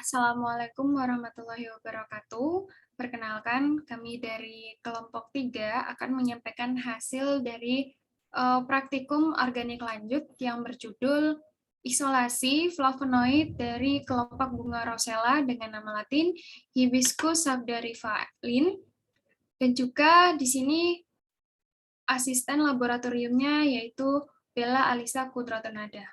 Assalamualaikum warahmatullahi wabarakatuh. Perkenalkan, kami dari kelompok 3 akan menyampaikan hasil dari praktikum organik lanjut yang berjudul isolasi flavonoid dari kelopak bunga rosella dengan nama latin Hibiscus sabdarifalin, dan juga di sini asisten laboratoriumnya yaitu Bella Alisa Kudratanada.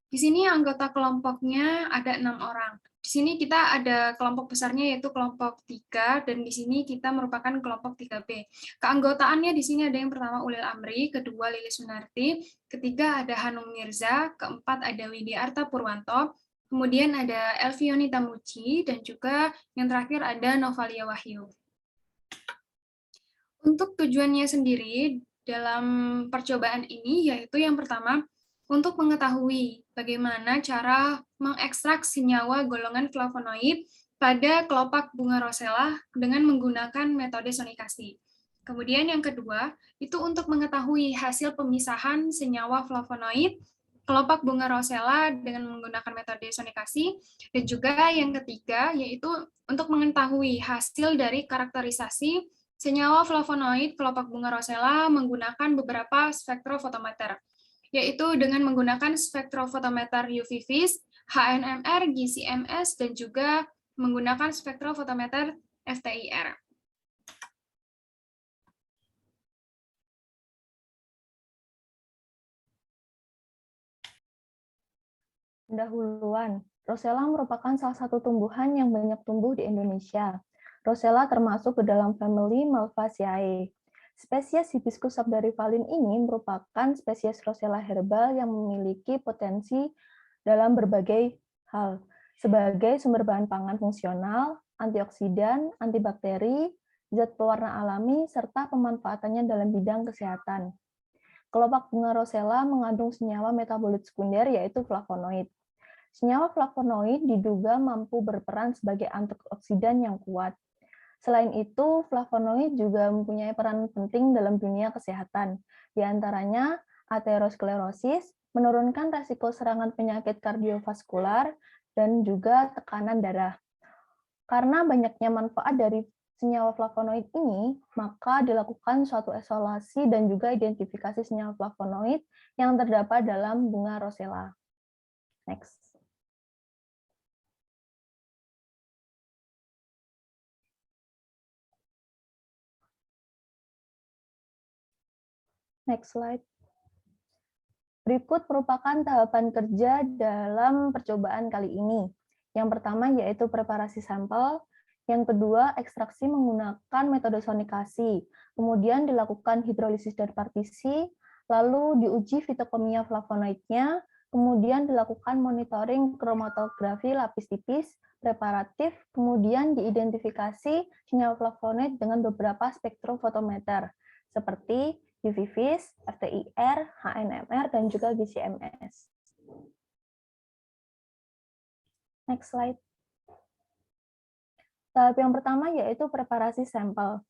Di sini anggota kelompoknya ada 6 orang. Di sini kita ada kelompok besarnya yaitu kelompok 3, dan di sini kita merupakan kelompok 3B. Keanggotaannya di sini ada yang pertama Ulil Amri, kedua Lilis Sunarti, ketiga ada Hanum Mirza, keempat ada Widya Arta Purwanto, kemudian ada Elvioni Tamuci, dan juga yang terakhir ada Novalia Wahyu. Untuk tujuannya sendiri dalam percobaan ini yaitu yang pertama, untuk mengetahui bagaimana cara mengekstrak senyawa golongan flavonoid pada kelopak bunga rosella dengan menggunakan metode sonikasi. Kemudian yang kedua, itu untuk mengetahui hasil pemisahan senyawa flavonoid kelopak bunga rosella dengan menggunakan metode sonikasi. Dan juga yang ketiga, yaitu untuk mengetahui hasil dari karakterisasi senyawa flavonoid kelopak bunga rosella menggunakan beberapa spektrofotometer, yaitu dengan menggunakan spektrofotometer UV-Vis, HNMR, GCMS, dan juga menggunakan spektrofotometer FTIR. Pendahuluan, Rosella merupakan salah satu tumbuhan yang banyak tumbuh di Indonesia. Rosella termasuk ke dalam famili Malvaceae. Spesies Hibiscus sabdarifalin ini merupakan spesies Rosella herbal yang memiliki potensi dalam berbagai hal, sebagai sumber bahan pangan fungsional, antioksidan, antibakteri, zat pewarna alami, serta pemanfaatannya dalam bidang kesehatan. Kelopak bunga rosella mengandung senyawa metabolit sekunder yaitu flavonoid. Senyawa flavonoid diduga mampu berperan sebagai antioksidan yang kuat. Selain itu, flavonoid juga mempunyai peran penting dalam dunia kesehatan, di antaranya aterosklerosis, menurunkan resiko serangan penyakit kardiovaskular, dan juga tekanan darah. Karena banyaknya manfaat dari senyawa flavonoid ini, maka dilakukan suatu isolasi dan juga identifikasi senyawa flavonoid yang terdapat dalam bunga rosella. Next. Next slide. Berikut merupakan tahapan kerja dalam percobaan kali ini. Yang pertama yaitu preparasi sampel, yang kedua ekstraksi menggunakan metode sonikasi, kemudian dilakukan hidrolisis dan partisi, lalu diuji fitokimia flavonoidnya, kemudian dilakukan monitoring kromatografi lapis tipis, preparatif, kemudian diidentifikasi senyawa flavonoid dengan beberapa spektrofotometer, seperti UV-Vis, FTIR, HNMR, dan juga GCMS. Next slide. Tahap yang pertama yaitu preparasi sampel.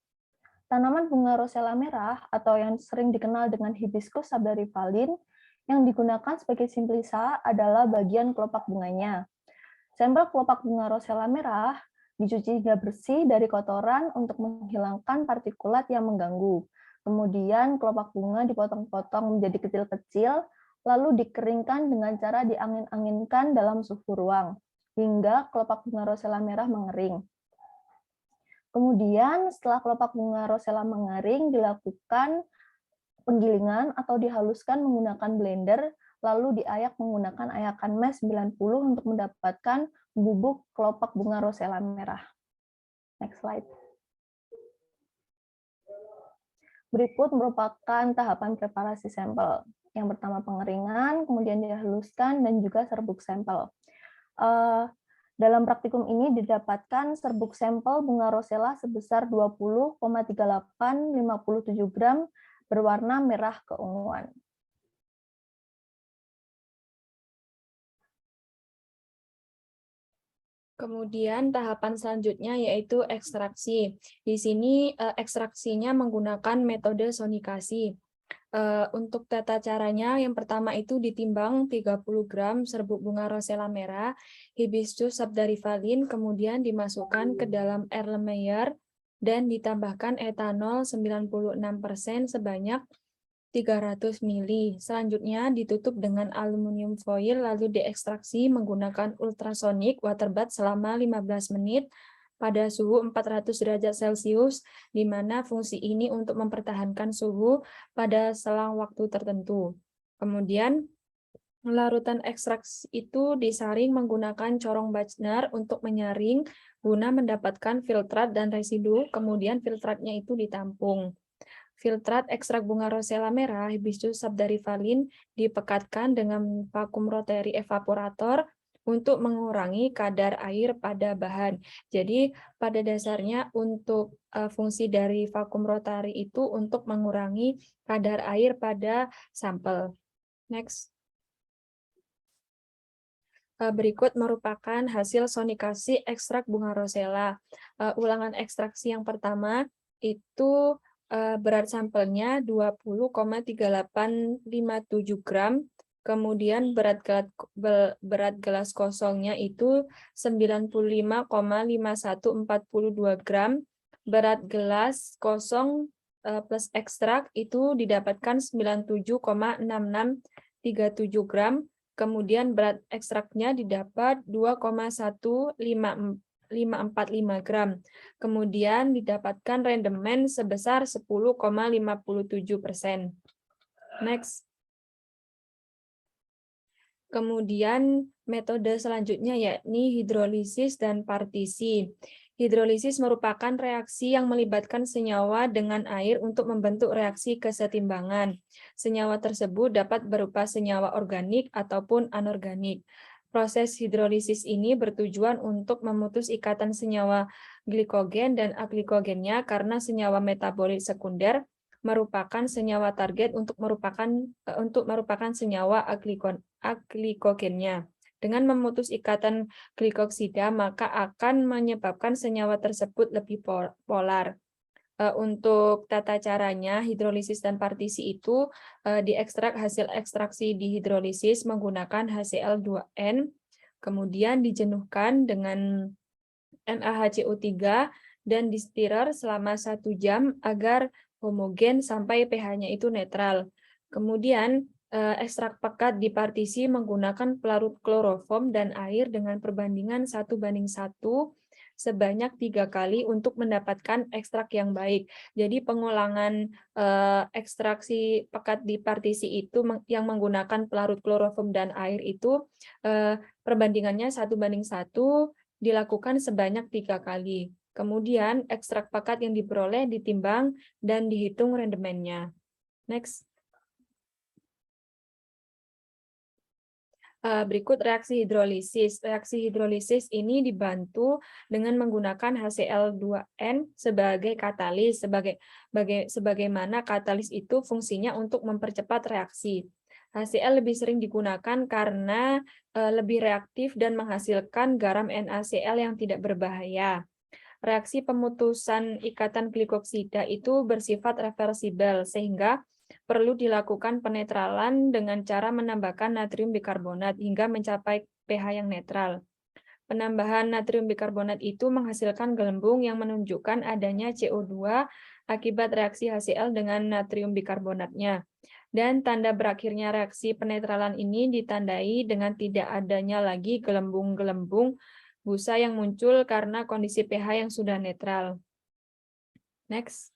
Tanaman bunga rosella merah atau yang sering dikenal dengan Hibiscus sabdarifalin yang digunakan sebagai simplisa adalah bagian kelopak bunganya. Sampel kelopak bunga rosella merah dicuci hingga bersih dari kotoran untuk menghilangkan partikulat yang mengganggu. Kemudian kelopak bunga dipotong-potong menjadi kecil-kecil, lalu dikeringkan dengan cara diangin-anginkan dalam suhu ruang, hingga kelopak bunga rosella merah mengering. Kemudian setelah kelopak bunga rosella mengering, dilakukan penggilingan atau dihaluskan menggunakan blender, lalu diayak menggunakan ayakan mes 90 untuk mendapatkan bubuk kelopak bunga rosella merah. Next slide. Berikut merupakan tahapan preparasi sampel. Yang pertama pengeringan, kemudian dihaluskan, dan juga serbuk sampel. Dalam praktikum ini didapatkan serbuk sampel bunga rosella sebesar 20,3857 gram berwarna merah keunguan. Kemudian tahapan selanjutnya yaitu ekstraksi. Di sini ekstraksinya menggunakan metode sonikasi. Untuk tata caranya, yang pertama itu ditimbang 30 gram serbuk bunga rosella merah, Hibiscus sabdarifalin, kemudian dimasukkan ke dalam Erlenmeyer dan ditambahkan etanol 96% sebanyak 300 ml. Selanjutnya ditutup dengan aluminium foil lalu diekstraksi menggunakan ultrasonic water bath selama 15 menit pada suhu 400 derajat Celcius, di mana fungsi ini untuk mempertahankan suhu pada selang waktu tertentu. Kemudian, larutan ekstraks itu disaring menggunakan corong Bachner untuk menyaring guna mendapatkan filtrat dan residu, kemudian filtratnya itu ditampung. Filtrat ekstrak bunga rosella merah, Hibiscus sabdarifalin, dipekatkan dengan vakum rotary evaporator untuk mengurangi kadar air pada bahan. Jadi pada dasarnya untuk fungsi dari vakum rotary itu untuk mengurangi kadar air pada sampel. Next. Berikut merupakan hasil sonikasi ekstrak bunga rosella. Ulangan ekstraksi yang pertama itu berat sampelnya 20,3857 gram. Kemudian berat gelas kosongnya itu 95,5142 gram. Berat gelas kosong plus ekstrak itu didapatkan 97,6637 gram. Kemudian berat ekstraknya didapat 2,1545 gram. Kemudian didapatkan rendemen sebesar 10,57%. Next. Kemudian metode selanjutnya yakni hidrolisis dan partisi. Hidrolisis merupakan reaksi yang melibatkan senyawa dengan air untuk membentuk reaksi kesetimbangan. Senyawa tersebut dapat berupa senyawa organik ataupun anorganik. Proses hidrolisis ini bertujuan untuk memutus ikatan senyawa glikogen dan aglikogennya karena senyawa metabolit sekunder merupakan senyawa target untuk merupakan senyawa aglikogennya. Dengan memutus ikatan glikoksida, maka akan menyebabkan senyawa tersebut lebih polar. Untuk tata caranya, hidrolisis dan partisi itu diekstrak hasil ekstraksi di hidrolisis menggunakan HCl2N, kemudian dijenuhkan dengan NaHCO3 dan di stirrer selama 1 jam agar homogen sampai pH-nya itu netral. Kemudian ekstrak pekat di partisi menggunakan pelarut kloroform dan air dengan perbandingan 1:1 sebanyak 3 kali untuk mendapatkan ekstrak yang baik. Jadi pengulangan ekstraksi pekat di partisi itu yang menggunakan pelarut kloroform dan air itu perbandingannya 1:1 dilakukan sebanyak 3 kali. Kemudian ekstrak pekat yang diperoleh ditimbang dan dihitung rendemennya. Next. Berikut reaksi hidrolisis. Reaksi hidrolisis ini dibantu dengan menggunakan HCl2N sebagai katalis, sebagaimana katalis itu fungsinya untuk mempercepat reaksi. HCl lebih sering digunakan karena lebih reaktif dan menghasilkan garam NaCl yang tidak berbahaya. Reaksi pemutusan ikatan glikoksida itu bersifat reversibel, sehingga perlu dilakukan penetralan dengan cara menambahkan natrium bikarbonat hingga mencapai pH yang netral. Penambahan natrium bikarbonat itu menghasilkan gelembung yang menunjukkan adanya CO2 akibat reaksi HCl dengan natrium bikarbonatnya. Dan tanda berakhirnya reaksi penetralan ini ditandai dengan tidak adanya lagi gelembung-gelembung busa yang muncul karena kondisi pH yang sudah netral. Next.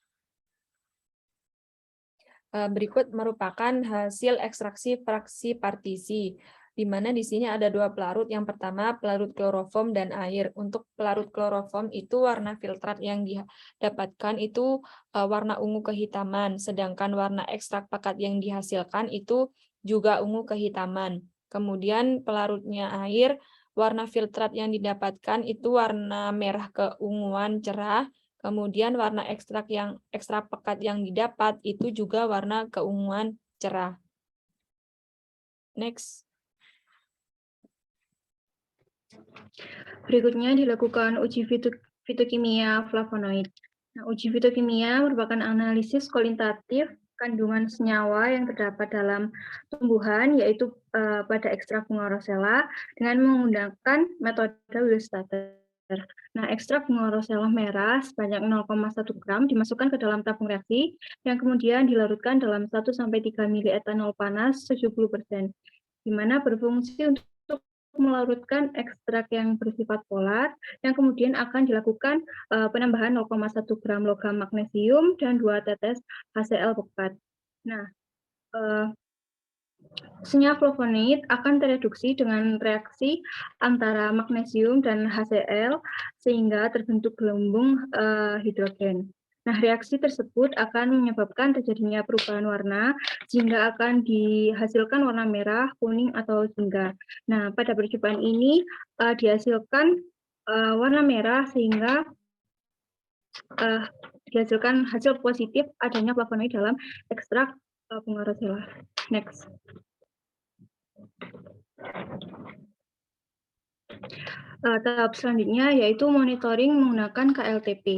Berikut merupakan hasil ekstraksi fraksi partisi, di mana di sini ada 2 pelarut. Yang pertama, pelarut kloroform dan air. Untuk pelarut kloroform itu warna filtrat yang didapatkan itu warna ungu kehitaman, sedangkan warna ekstrak pekat yang dihasilkan itu juga ungu kehitaman. Kemudian pelarutnya air, warna filtrat yang didapatkan itu warna merah keunguan cerah. Kemudian warna ekstrak pekat yang didapat itu juga warna keunguan cerah. Next. Berikutnya dilakukan uji fitokimia flavonoid. Nah, uji fitokimia merupakan analisis kualitatif kandungan senyawa yang terdapat dalam tumbuhan, yaitu pada ekstrak bunga rosella dengan menggunakan metode Willis starter. Nah, ekstrak bunga rosella merah sebanyak 0,1 gram dimasukkan ke dalam tabung reaksi yang kemudian dilarutkan dalam 1-3 ml etanol panas 70%, di mana berfungsi untuk melarutkan ekstrak yang bersifat polar, yang kemudian akan dilakukan penambahan 0,1 gram logam magnesium dan 2 tetes HCl pekat. Nah, senyawa flavonoid akan tereduksi dengan reaksi antara magnesium dan HCl sehingga terbentuk gelembung hidrogen. Nah, reaksi tersebut akan menyebabkan terjadinya perubahan warna sehingga akan dihasilkan warna merah, kuning, atau jingga. Nah, pada percobaan ini dihasilkan warna merah sehingga dihasilkan hasil positif adanya flavonoid dalam ekstrak bunga rosella. Next. Tahap selanjutnya yaitu monitoring menggunakan KLTP.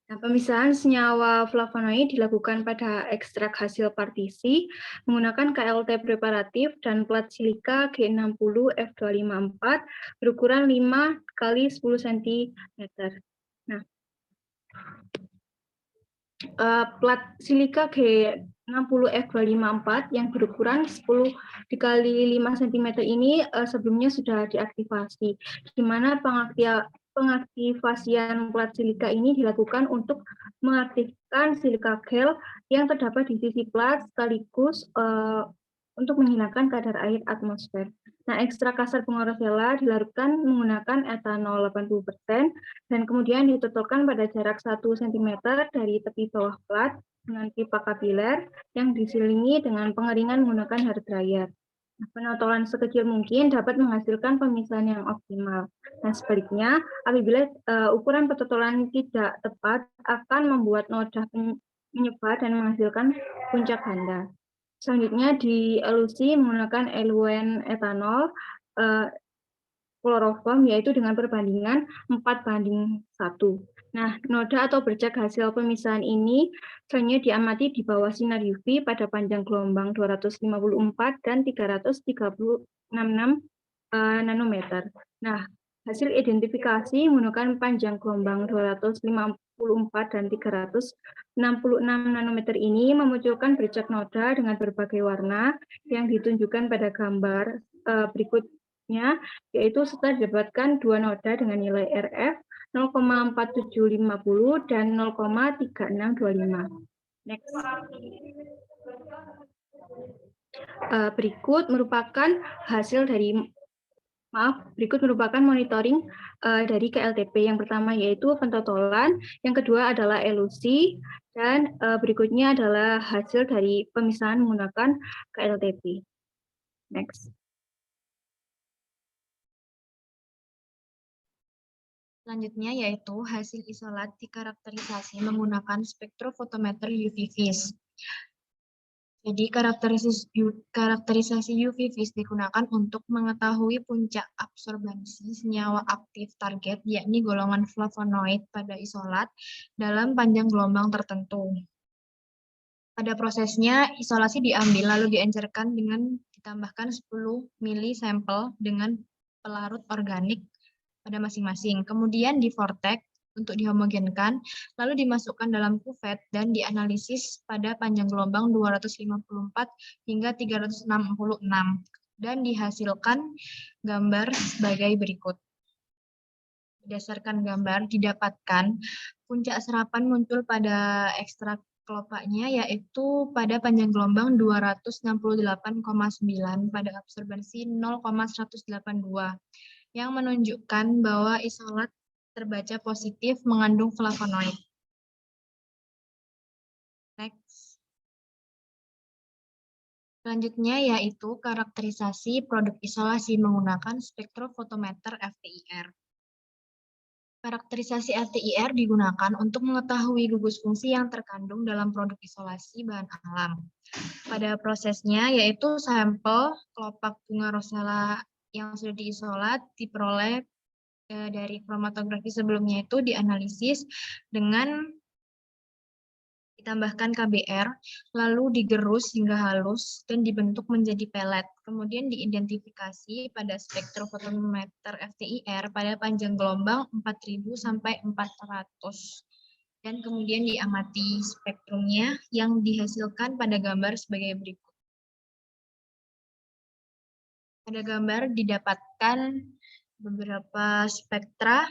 Nah, pemisahan senyawa flavonoid dilakukan pada ekstrak hasil partisi menggunakan KLT preparatif dan plat silika G60F254 berukuran 5 x 10 cm. Nah, plat silika G60F254 yang berukuran 10 x 5 cm ini sebelumnya sudah diaktifasi, di mana pengaktifasian plat silika ini dilakukan untuk mengaktifkan silika gel yang terdapat di sisi plat sekaligus untuk menghilangkan kadar air atmosfer. Nah, ekstrak kasar bunga rosella dilarutkan menggunakan etanol 80% dan kemudian ditotolkan pada jarak 1 cm dari tepi bawah plat dengan pipa kapiler yang diselingi dengan pengeringan menggunakan hair dryer. Nah, penotolan sekecil mungkin dapat menghasilkan pemisahan yang optimal. Dan sebaliknya, apabila ukuran petotolan tidak tepat akan membuat noda menyebar dan menghasilkan puncak ganda. Selanjutnya dielusi menggunakan eluen etanol kloroform, yaitu dengan perbandingan 4:1. Nah, noda atau bercak hasil pemisahan ini selanjutnya diamati di bawah sinar UV pada panjang gelombang 254 dan 336 nanometer. Nah, hasil identifikasi menggunakan panjang gelombang 254 dan 366 nanometer ini memunculkan bercak noda dengan berbagai warna yang ditunjukkan pada gambar berikutnya, yaitu setelah didapatkan 2 noda dengan nilai RF 0,4750 dan 0,3625. Next. Berikut merupakan monitoring dari KLTP. Yang pertama yaitu pentotolan, yang kedua adalah elusi, dan berikutnya adalah hasil dari pemisahan menggunakan KLTP. Next. Selanjutnya yaitu hasil isolat dikarakterisasi menggunakan spektrofotometer UV vis. Jadi karakterisasi UV vis digunakan untuk mengetahui puncak absorbensi senyawa aktif target, yakni golongan flavonoid pada isolat dalam panjang gelombang tertentu. Pada prosesnya, isolasi diambil lalu diencerkan dengan ditambahkan 10 mili sampel dengan pelarut organik pada masing-masing. Kemudian divortek untuk dihomogenkan, lalu dimasukkan dalam kuvet dan dianalisis pada panjang gelombang 254 hingga 366 dan dihasilkan gambar sebagai berikut. Berdasarkan gambar didapatkan puncak serapan muncul pada ekstrak kelopaknya, yaitu pada panjang gelombang 268,9 pada absorbensi 0,182 yang menunjukkan bahwa isolat terbaca positif mengandung flavonoid. Next. Selanjutnya yaitu karakterisasi produk isolasi menggunakan spektrofotometer FTIR. Karakterisasi FTIR digunakan untuk mengetahui gugus fungsi yang terkandung dalam produk isolasi bahan alam. Pada prosesnya yaitu sampel kelopak bunga rosella yang sudah diisolat diperoleh dari kromatografi sebelumnya itu dianalisis dengan ditambahkan KBR, lalu digerus hingga halus dan dibentuk menjadi pelet. Kemudian diidentifikasi pada spektrofotometer FTIR pada panjang gelombang 4000 sampai 400. Dan kemudian diamati spektrumnya yang dihasilkan pada gambar sebagai berikut. Pada gambar didapatkan beberapa spektra.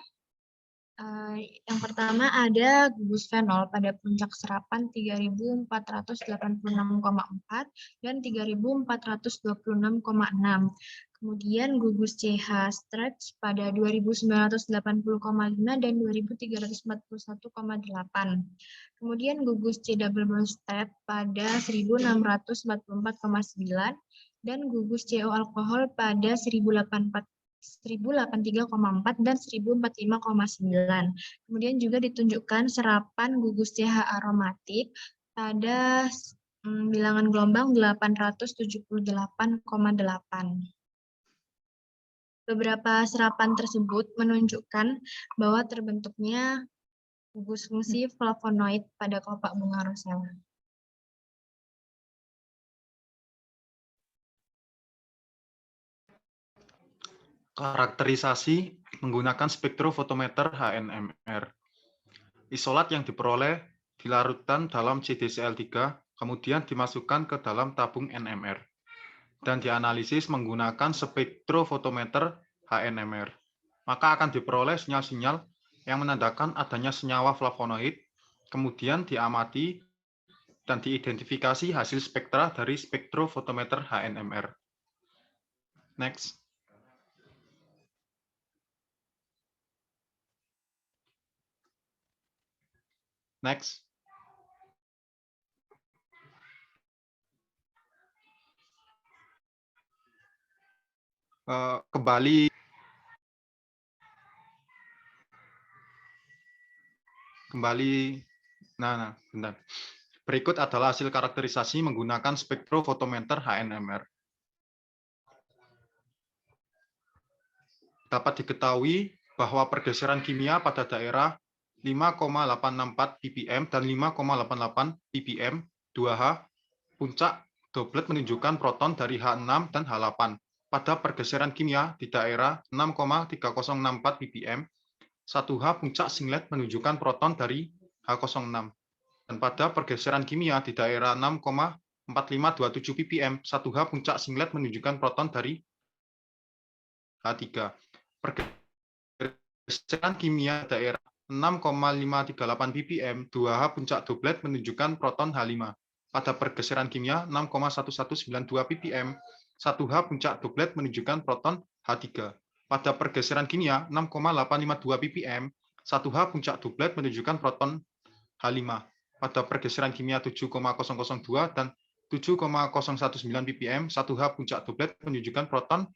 Yang pertama ada gugus fenol pada puncak serapan 3486,4 dan 3426,6. Kemudian gugus CH stretch pada 2980,5 dan 2341,8. Kemudian gugus C double bond state pada 1644,9 dan gugus CO alkohol pada 1083,4 dan 1045,9. Kemudian juga ditunjukkan serapan gugus CH aromatik pada bilangan gelombang 878,8. Beberapa serapan tersebut menunjukkan bahwa terbentuknya gugus fungsi flavonoid pada kelopak bunga rosella. Karakterisasi menggunakan spektrofotometer HNMR. Isolat yang diperoleh dilarutkan dalam CdCl3, kemudian dimasukkan ke dalam tabung NMR, dan dianalisis menggunakan spektrofotometer HNMR. Maka akan diperoleh sinyal-sinyal yang menandakan adanya senyawa flavonoid, kemudian diamati dan diidentifikasi hasil spektra dari spektrofotometer HNMR. Next. Next. Kembali. Nah, bentar. Berikut adalah hasil karakterisasi menggunakan spektrofotometer HNMR. Dapat diketahui bahwa pergeseran kimia pada daerah 5,864 ppm dan 5,88 ppm 2H, puncak doblet menunjukkan proton dari H6 dan H8. Pada pergeseran kimia di daerah 6,3064 ppm, 1H puncak singlet menunjukkan proton dari H06. Dan pada pergeseran kimia di daerah 6,4527 ppm, 1H puncak singlet menunjukkan proton dari H3. Pergeseran kimia daerah 6,538 ppm, 2H puncak doblet menunjukkan proton H5. Pada pergeseran kimia 6,1192 ppm, 1H puncak doblet menunjukkan proton H3. Pada pergeseran kimia 6,852 ppm, 1H puncak doblet menunjukkan proton H5. Pada pergeseran kimia 7,002 dan 7,019 ppm, 1H puncak doblet menunjukkan proton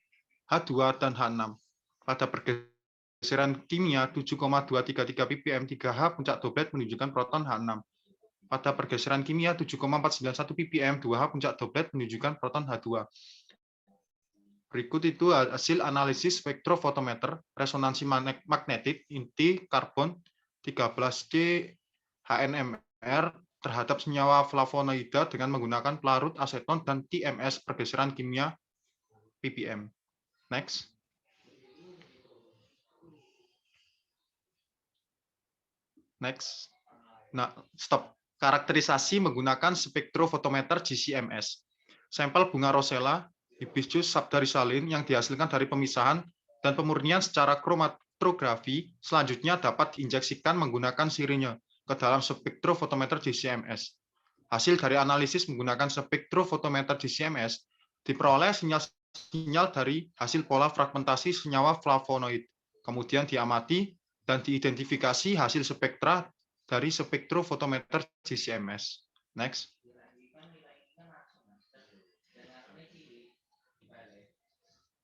H2 dan H6. Pada pergeseran kimia 7,233 ppm, 3H puncak doblet menunjukkan proton H6. Pada pergeseran kimia 7,491 ppm, 2H puncak doblet menunjukkan proton H2. Berikut itu hasil analisis spektrofotometer resonansi magnetik inti karbon 13C HNMR terhadap senyawa flavonoida dengan menggunakan pelarut aseton dan TMS pergeseran kimia ppm. Next. Next. Nah, stop. Karakterisasi menggunakan spektrofotometer GCMS. Sampel bunga rosella Hibiscus sabdarisalin yang dihasilkan dari pemisahan dan pemurnian secara kromatografi selanjutnya dapat diinjeksikan menggunakan sirine ke dalam spektrofotometer GCMS. Hasil dari analisis menggunakan spektrofotometer GCMS diperoleh sinyal dari hasil pola fragmentasi senyawa flavonoid. Kemudian diamati dan diidentifikasi hasil spektra dari spektrofotometer GCMS. Next.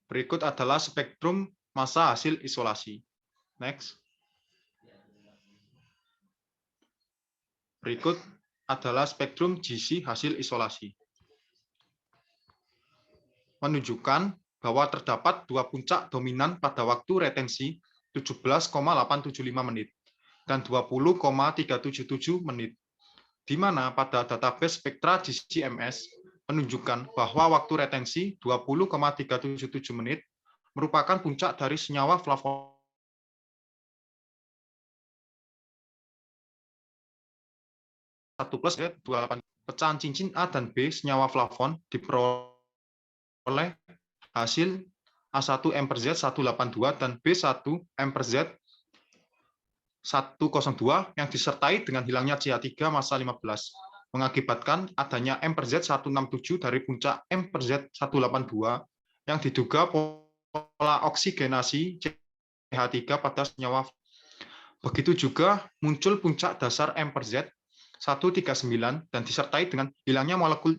Berikut adalah spektrum massa hasil isolasi. Next. Berikut adalah spektrum GC hasil isolasi. Menunjukkan bahwa terdapat dua puncak dominan pada waktu retensi 17,875 menit dan 20,377 menit. di mana pada database spektra GCMS menunjukkan bahwa waktu retensi 20,377 menit merupakan puncak dari senyawa flavonoid 1 plus 28. Pecahan cincin A dan B senyawa flavon diperoleh hasil A1 M per Z 182 dan B1 M per Z 102 yang disertai dengan hilangnya CH3 massa 15, mengakibatkan adanya M per Z 167 dari puncak M per Z 182 yang diduga pola oksigenasi CH3 pada senyawa. Begitu juga muncul puncak dasar M per Z 139 dan disertai dengan hilangnya molekul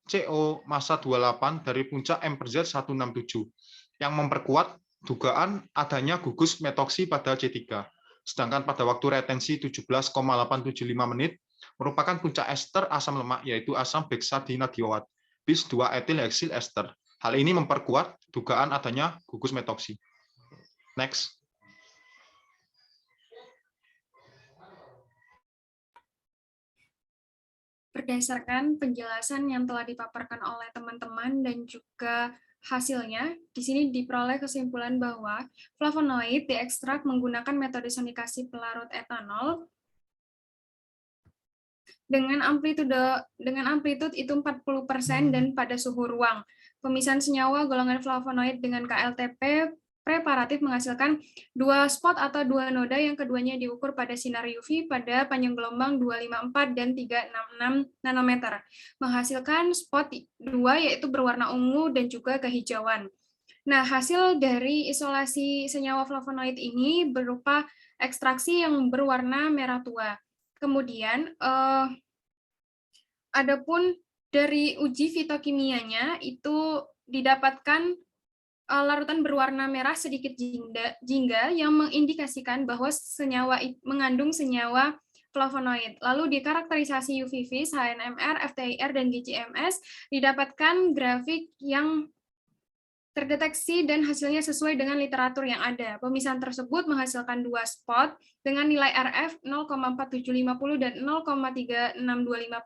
CO massa 28 dari puncak M per Z 167 yang memperkuat dugaan adanya gugus metoksi pada C3. Sedangkan pada waktu retensi 17,875 menit merupakan puncak ester asam lemak yaitu asam bexadinadioat bis 2 etil heksil ester. Hal ini memperkuat dugaan adanya gugus metoksi. Next. Berdasarkan penjelasan yang telah dipaparkan oleh teman-teman dan juga hasilnya, di sini diperoleh kesimpulan bahwa flavonoid diekstrak menggunakan metode sonikasi pelarut etanol dengan amplitude itu 40% dan pada suhu ruang. Pemisahan senyawa golongan flavonoid dengan KLTP preparatif menghasilkan 2 spot atau 2 noda yang keduanya diukur pada sinar UV pada panjang gelombang 254 dan 366 nanometer. Menghasilkan spot 2 yaitu berwarna ungu dan juga kehijauan. Nah, hasil dari isolasi senyawa flavonoid ini berupa ekstraksi yang berwarna merah tua. Kemudian, adapun dari uji fitokimianya itu didapatkan larutan berwarna merah sedikit jingga yang mengindikasikan bahwa senyawa mengandung senyawa flavonoid. Lalu di karakterisasi UV-Vis, HNMR, FTIR, dan GCMS didapatkan grafik yang terdeteksi dan hasilnya sesuai dengan literatur yang ada. Pemisahan tersebut menghasilkan 2 spot dengan nilai RF 0,4750 dan 0,3625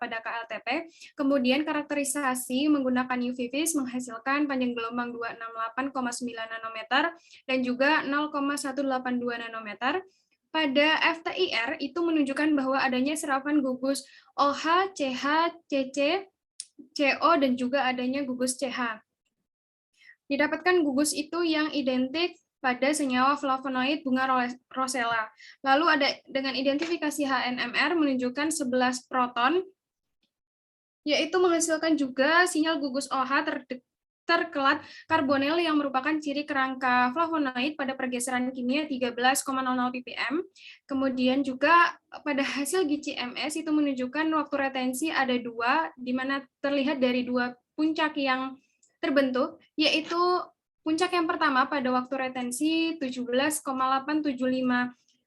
pada KLTP. Kemudian karakterisasi menggunakan UV-Vis menghasilkan panjang gelombang 268,9 nanometer dan juga 0,182 nanometer. Pada FTIR itu menunjukkan bahwa adanya serapan gugus OH, CH, CC, CO, dan juga adanya gugus CH. Didapatkan gugus itu yang identik pada senyawa flavonoid bunga rosella. Lalu ada dengan identifikasi HNMR menunjukkan 11 proton, yaitu menghasilkan juga sinyal gugus OH terkelat karbonil yang merupakan ciri kerangka flavonoid pada pergeseran kimia 13,00 ppm. Kemudian juga pada hasil GCMS itu menunjukkan waktu retensi ada 2, di mana terlihat dari 2 puncak yang terbentuk, yaitu puncak yang pertama pada waktu retensi 17,875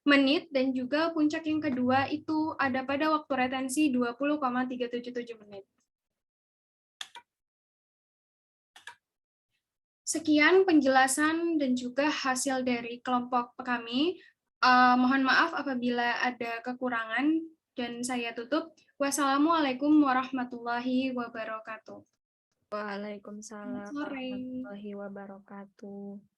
menit dan juga puncak yang kedua itu ada pada waktu retensi 20,377 menit. Sekian penjelasan dan juga hasil dari kelompok kami. Mohon maaf apabila ada kekurangan dan saya tutup. Wassalamualaikum warahmatullahi wabarakatuh. Waalaikumsalam warahmatullahi wabarakatuh.